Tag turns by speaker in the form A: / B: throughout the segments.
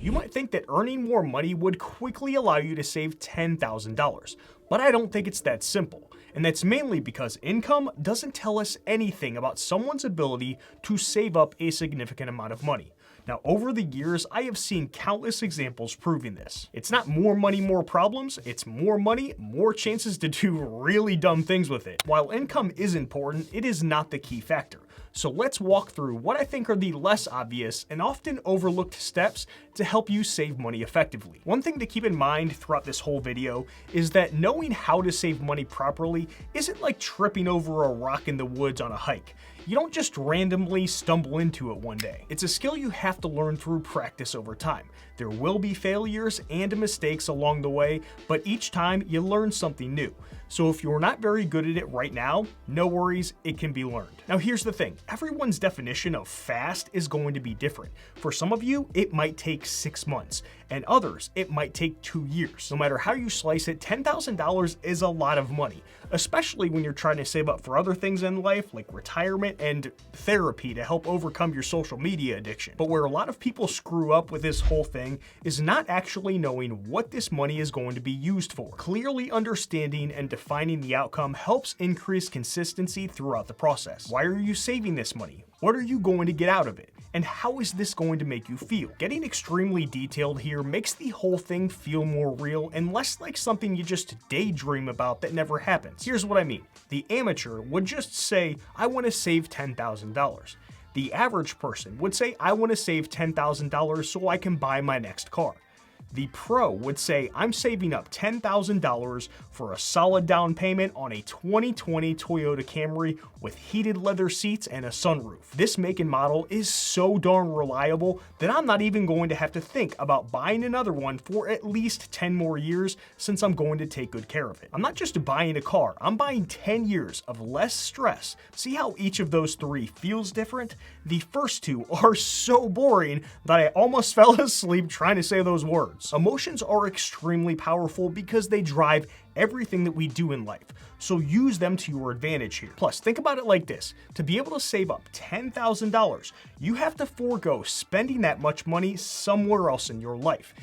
A: You might think that earning more money would quickly allow you to save $10,000, but I don't think it's that simple. And that's mainly because income doesn't tell us anything about someone's ability to save up a significant amount of money. Now, over the years, I have seen countless examples proving this. It's not more money, more problems, it's more money, more chances to do really dumb things with it. While income is important, it is not the key factor. So let's walk through what I think are the less obvious and often overlooked steps to help you save money effectively. One thing to keep in mind throughout this whole video is that knowing how to save money properly isn't like tripping over a rock in the woods on a hike. You don't just randomly stumble into it one day. It's a skill you have to learn through practice over time. There will be failures and mistakes along the way, but each time you learn something new. So if you're not very good at it right now, no worries, it can be learned. Now here's the thing, everyone's definition of fast is going to be different. For some of you, it might take 6 months, and others, it might take 2 years. No matter how you slice it, $10,000 is a lot of money, especially when you're trying to save up for other things in life like retirement and therapy to help overcome your social media addiction. But where a lot of people screw up with this whole thing is not actually knowing what this money is going to be used for. Clearly understanding and defining the outcome helps increase consistency throughout the process. Why are you saving this money? What are you going to get out of it? And how is this going to make you feel? Getting extremely detailed here makes the whole thing feel more real and less like something you just daydream about that never happens. Here's what I mean. The amateur would just say, I want to save $10,000. The average person would say, I want to save $10,000 so I can buy my next car. The pro would say, I'm saving up $10,000 for a solid down payment on a 2020 Toyota Camry with heated leather seats and a sunroof. This make and model is so darn reliable that I'm not even going to have to think about buying another one for at least 10 more years since I'm going to take good care of it. I'm not just buying a car, I'm buying 10 years of less stress. See how each of those three feels different? The first two are so boring that I almost fell asleep trying to say those words. Emotions are extremely powerful because they drive everything that we do in life, so use them to your advantage here. Plus, think about it like this. To be able to save up $10,000, you have to forego spending that much money somewhere else in your life.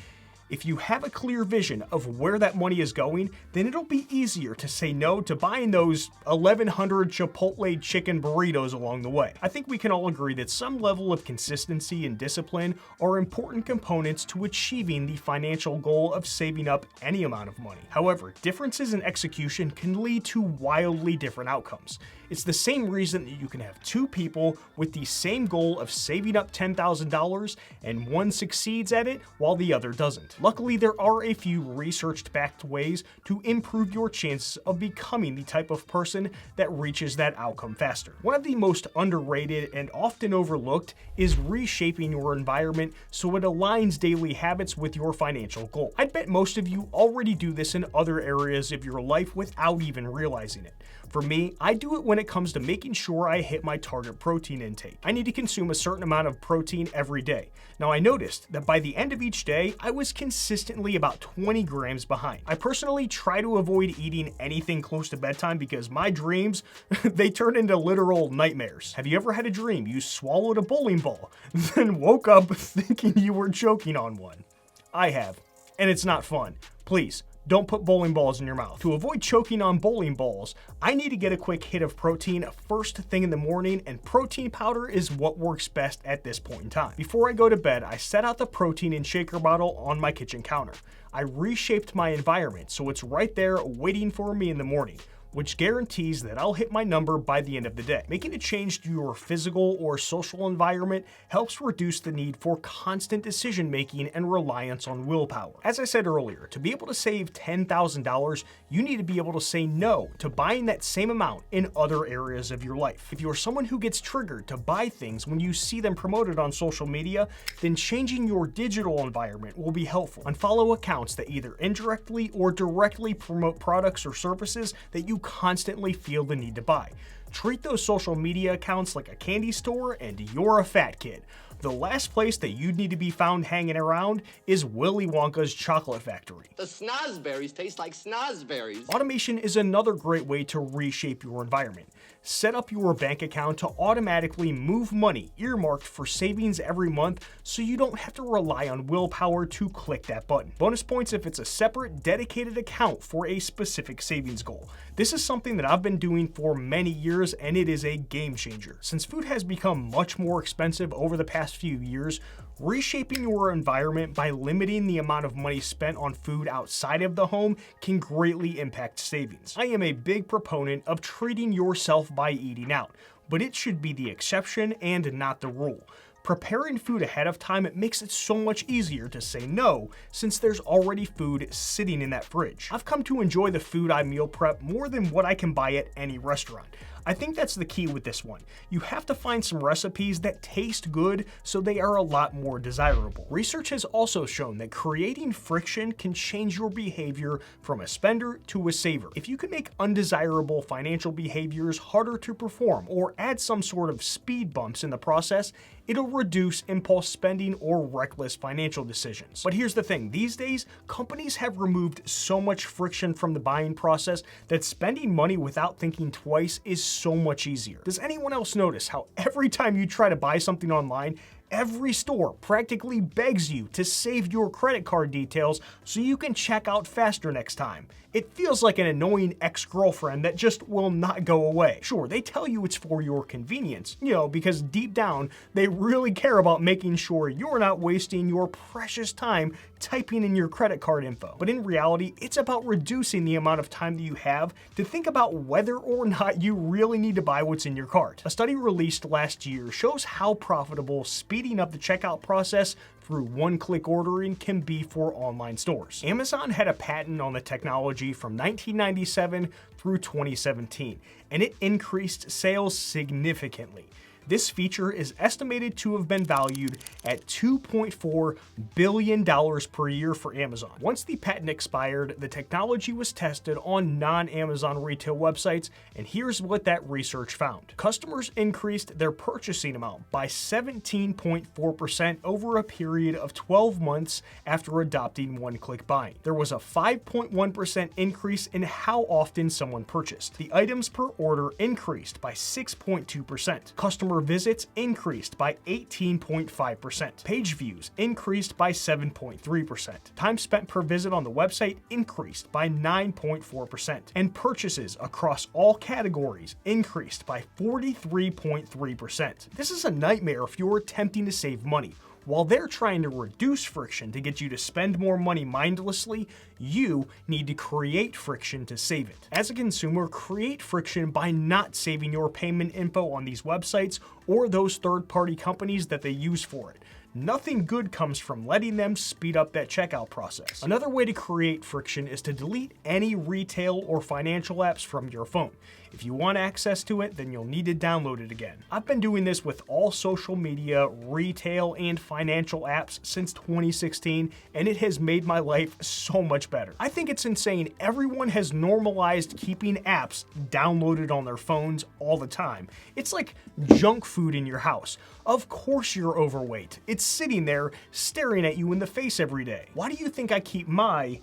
A: If you have a clear vision of where that money is going, then it'll be easier to say no to buying those 1,100 Chipotle chicken burritos along the way. I think we can all agree that some level of consistency and discipline are important components to achieving the financial goal of saving up any amount of money. However, differences in execution can lead to wildly different outcomes. It's the same reason that you can have two people with the same goal of saving up $10,000 and one succeeds at it while the other doesn't. Luckily, there are a few research-backed ways to improve your chances of becoming the type of person that reaches that outcome faster. One of the most underrated and often overlooked is reshaping your environment so it aligns daily habits with your financial goal. I'd bet most of you already do this in other areas of your life without even realizing it. For me, I do it when it comes to making sure I hit my target protein intake. I need to consume a certain amount of protein every day. Now, I noticed that by the end of each day, I was consistently about 20 grams behind. I personally try to avoid eating anything close to bedtime because my dreams, they turn into literal nightmares. Have you ever had a dream you swallowed a bowling ball, then woke up thinking you were choking on one? I have, and it's not fun. Please, don't put bowling balls in your mouth. To avoid choking on bowling balls, I need to get a quick hit of protein first thing in the morning, and protein powder is what works best at this point in time. Before I go to bed, I set out the protein in shaker bottle on my kitchen counter. I reshaped my environment so it's right there waiting for me in the morning, which guarantees that I'll hit my number by the end of the day. Making a change to your physical or social environment helps reduce the need for constant decision-making and reliance on willpower. As I said earlier, to be able to save $10,000, you need to be able to say no to buying that same amount in other areas of your life. If you're someone who gets triggered to buy things when you see them promoted on social media, then changing your digital environment will be helpful. Unfollow accounts that either indirectly or directly promote products or services that you constantly feel the need to buy. Treat those social media accounts like a candy store and you're a fat kid. The last place that you'd need to be found hanging around is Willy Wonka's chocolate factory.
B: The snozberries taste like snozberries.
A: Automation is another great way to reshape your environment. set up your bank account to automatically move money earmarked for savings every month so you don't have to rely on willpower to click that button. Bonus points if it's a separate, dedicated account for a specific savings goal. This is something that I've been doing for many years, and it is a game changer. Since food has become much more expensive over the past few years, reshaping your environment by limiting the amount of money spent on food outside of the home can greatly impact savings. I am a big proponent of treating yourself by eating out, but it should be the exception and not the rule. Preparing food ahead of time, it makes it so much easier to say no since there's already food sitting in that fridge. I've come to enjoy the food I meal prep more than what I can buy at any restaurant. I think that's the key with this one. You have to find some recipes that taste good so they are a lot more desirable. Research has also shown that creating friction can change your behavior from a spender to a saver. If you can make undesirable financial behaviors harder to perform or add some sort of speed bumps in the process, it'll reduce impulse spending or reckless financial decisions. But here's the thing, these days, companies have removed so much friction from the buying process that spending money without thinking twice is so much easier. Does anyone else notice how every time you try to buy something online, every store practically begs you to save your credit card details so you can check out faster next time? It feels like an annoying ex-girlfriend that just will not go away. Sure, they tell you it's for your convenience, because deep down, they really care about making sure you're not wasting your precious time typing in your credit card info. But in reality, it's about reducing the amount of time that you have to think about whether or not you really need to buy what's in your cart. A study released last year shows how profitable speeding up the checkout process through one-click ordering can be for online stores. Amazon had a patent on the technology from 1997 through 2017, and it increased sales significantly. This feature is estimated to have been valued at $2.4 billion per year for Amazon. Once the patent expired, the technology was tested on non-Amazon retail websites, and here's what that research found. Customers increased their purchasing amount by 17.4% over a period of 12 months after adopting one-click buying. There was a 5.1% increase in how often someone purchased. The items per order increased by 6.2%. Customer visits increased by 18.5%. Page views increased by 7.3%. Time spent per visit on the website increased by 9.4%. And purchases across all categories increased by 43.3%. This is a nightmare if you're attempting to save money. While they're trying to reduce friction to get you to spend more money mindlessly, you need to create friction to save it. As a consumer, create friction by not saving your payment info on these websites or those third-party companies that they use for it. Nothing good comes from letting them speed up that checkout process. Another way to create friction is to delete any retail or financial apps from your phone. If you want access to it, then you'll need to download it again. I've been doing this with all social media, retail, and financial apps since 2016, and it has made my life so much better. I think it's insane everyone has normalized keeping apps downloaded on their phones all the time. It's like junk food in your house. Of course you're overweight. It's sitting there staring at you in the face every day. Why do you think I keep my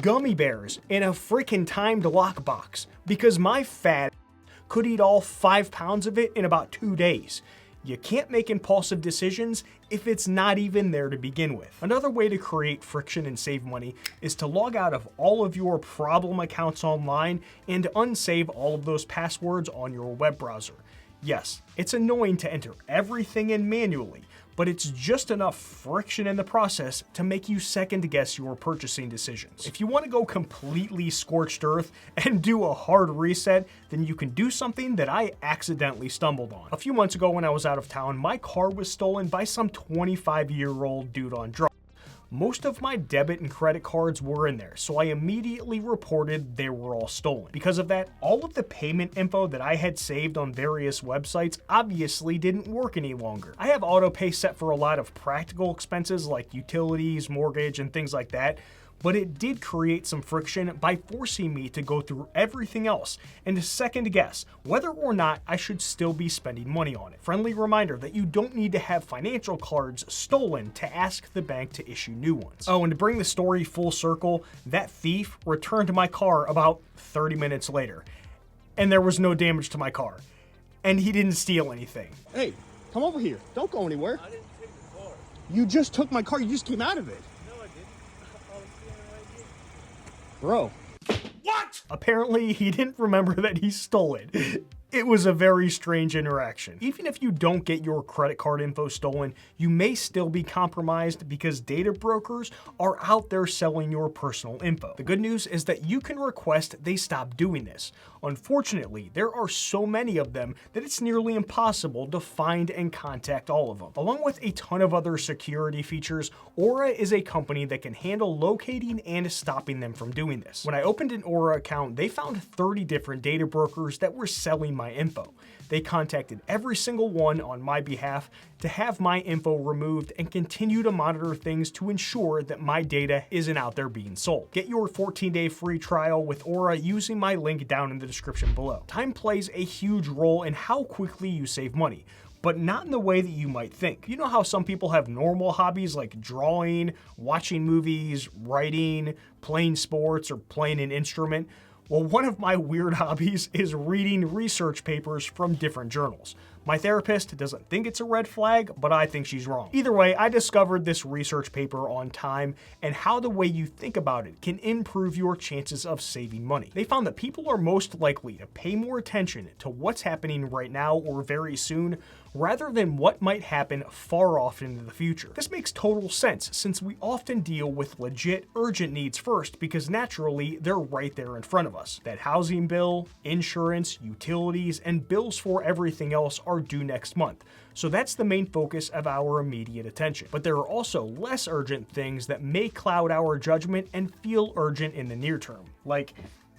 A: gummy bears in a freaking timed lockbox? Because my fat could eat all 5 pounds of it in about 2 days. You can't make impulsive decisions if it's not even there to begin with. Another way to create friction and save money is to log out of all of your problem accounts online and unsave all of those passwords on your web browser. Yes, it's annoying to enter everything in manually, but it's just enough friction in the process to make you second guess your purchasing decisions. If you want to go completely scorched earth and do a hard reset, then you can do something that I accidentally stumbled on. A few months ago when I was out of town, my car was stolen by some 25-year-old dude on drugs. Most of my debit and credit cards were in there, so I immediately reported they were all stolen. Because of that, all of the payment info that I had saved on various websites obviously didn't work any longer. I have autopay set for a lot of practical expenses like utilities, mortgage, and things like that, but it did create some friction by forcing me to go through everything else and to second guess whether or not I should still be spending money on it. Friendly reminder that you don't need to have financial cards stolen to ask the bank to issue new ones. Oh, and to bring the story full circle, that thief returned my car about 30 minutes later. and there was no damage to my car. And he didn't steal anything.
B: Hey, come over here. Don't go anywhere.
C: I didn't take the car.
B: You just took my car. You just came out of it.
C: No, I didn't. I was standing right here.
B: Bro.
A: What? Apparently, he didn't remember that he stole it. It was a very strange interaction. Even if you don't get your credit card info stolen, you may still be compromised because data brokers are out there selling your personal info. The good news is that you can request they stop doing this. Unfortunately, there are so many of them that it's nearly impossible to find and contact all of them. Along with a ton of other security features, Aura is a company that can handle locating and stopping them from doing this. When I opened an Aura account, they found 30 different data brokers that were selling my info. They contacted every single one on my behalf to have my info removed and continue to monitor things to ensure that my data isn't out there being sold. Get your 14-day free trial with Aura using my link down in the description below. Time plays a huge role in how quickly you save money, but not in the way that you might think. You know how some people have normal hobbies like drawing, watching movies, writing, playing sports, or playing an instrument? Well, one of my weird hobbies is reading research papers from different journals. My therapist doesn't think it's a red flag, but I think she's wrong. Either way, I discovered this research paper on time and how the way you think about it can improve your chances of saving money. They found that people are most likely to pay more attention to what's happening right now or very soon rather than what might happen far off into the future. This makes total sense since we often deal with legit urgent needs first because naturally they're right there in front of us. That housing bill, insurance, utilities, and bills for everything else are due next month. So that's the main focus of our immediate attention. But there are also less urgent things that may cloud our judgment and feel urgent in the near term, like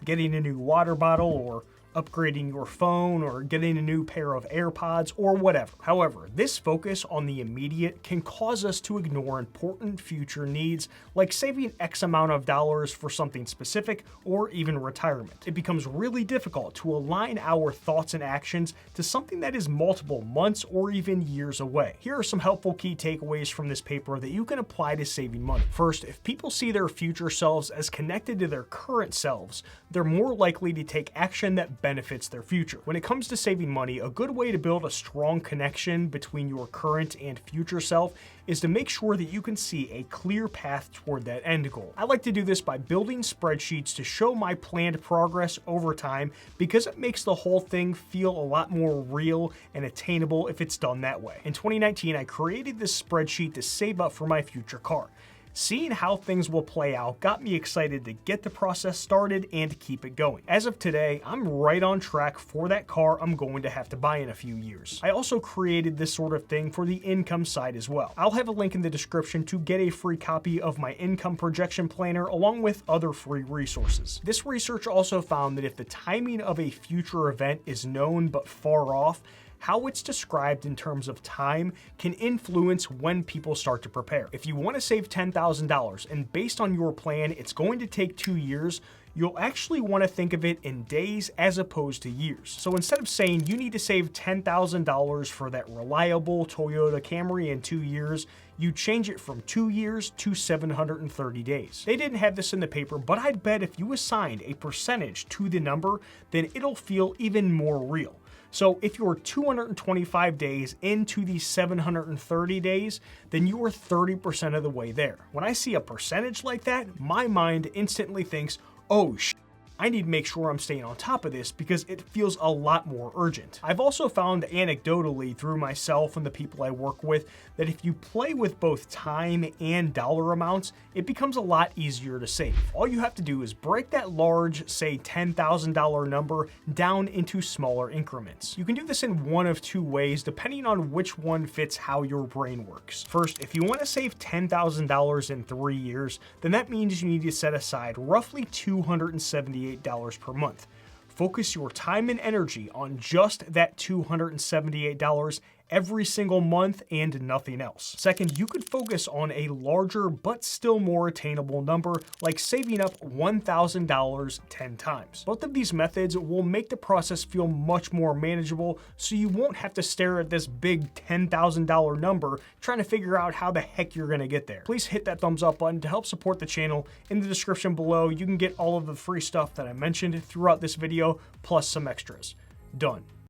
A: getting a new water bottle or upgrading your phone or getting a new pair of AirPods or whatever. However, this focus on the immediate can cause us to ignore important future needs like saving X amount of dollars for something specific or even retirement. It becomes really difficult to align our thoughts and actions to something that is multiple months or even years away. Here are some helpful key takeaways from this paper that you can apply to saving money. First, if people see their future selves as connected to their current selves, they're more likely to take action that benefits their future. When it comes to saving money, a good way to build a strong connection between your current and future self is to make sure that you can see a clear path toward that end goal. I like to do this by building spreadsheets to show my planned progress over time because it makes the whole thing feel a lot more real and attainable if it's done that way. In 2019, I created this spreadsheet to save up for my future car. Seeing how things will play out got me excited to get the process started and keep it going. As of today, I'm right on track for that car I'm going to have to buy in a few years. I also created this sort of thing for the income side as well. I'll have a link in the description to get a free copy of my income projection planner along with other free resources. This research also found that if the timing of a future event is known but far off, how it's described in terms of time can influence when people start to prepare. If you want to save $10,000 and based on your plan, it's going to take 2 years, you'll actually want to think of it in days as opposed to years. So instead of saying you need to save $10,000 for that reliable Toyota Camry in 2 years, you change it from 2 years to 730 days. They didn't have this in the paper, but I'd bet if you assigned a percentage to the number, then it'll feel even more real. So if you're 225 days into the 730 days, then you are 30% of the way there. When I see a percentage like that, my mind instantly thinks, oh shit, I need to make sure I'm staying on top of this because it feels a lot more urgent. I've also found anecdotally through myself and the people I work with that if you play with both time and dollar amounts, it becomes a lot easier to save. All you have to do is break that large, say $10,000 number down into smaller increments. You can do this in one of two ways depending on which one fits how your brain works. First, if you want to save $10,000 in 3 years, then that means you need to set aside roughly $278 per month. Focus your time and energy on just that $278 every single month and nothing else. Second, you could focus on a larger but still more attainable number, like saving up $1,000 10 times. Both of these methods will make the process feel much more manageable, so you won't have to stare at this big $10,000 number trying to figure out how the heck you're gonna get there. Please hit that thumbs up button to help support the channel. In the description below, you can get all of the free stuff that I mentioned throughout this video, plus some extras. Done.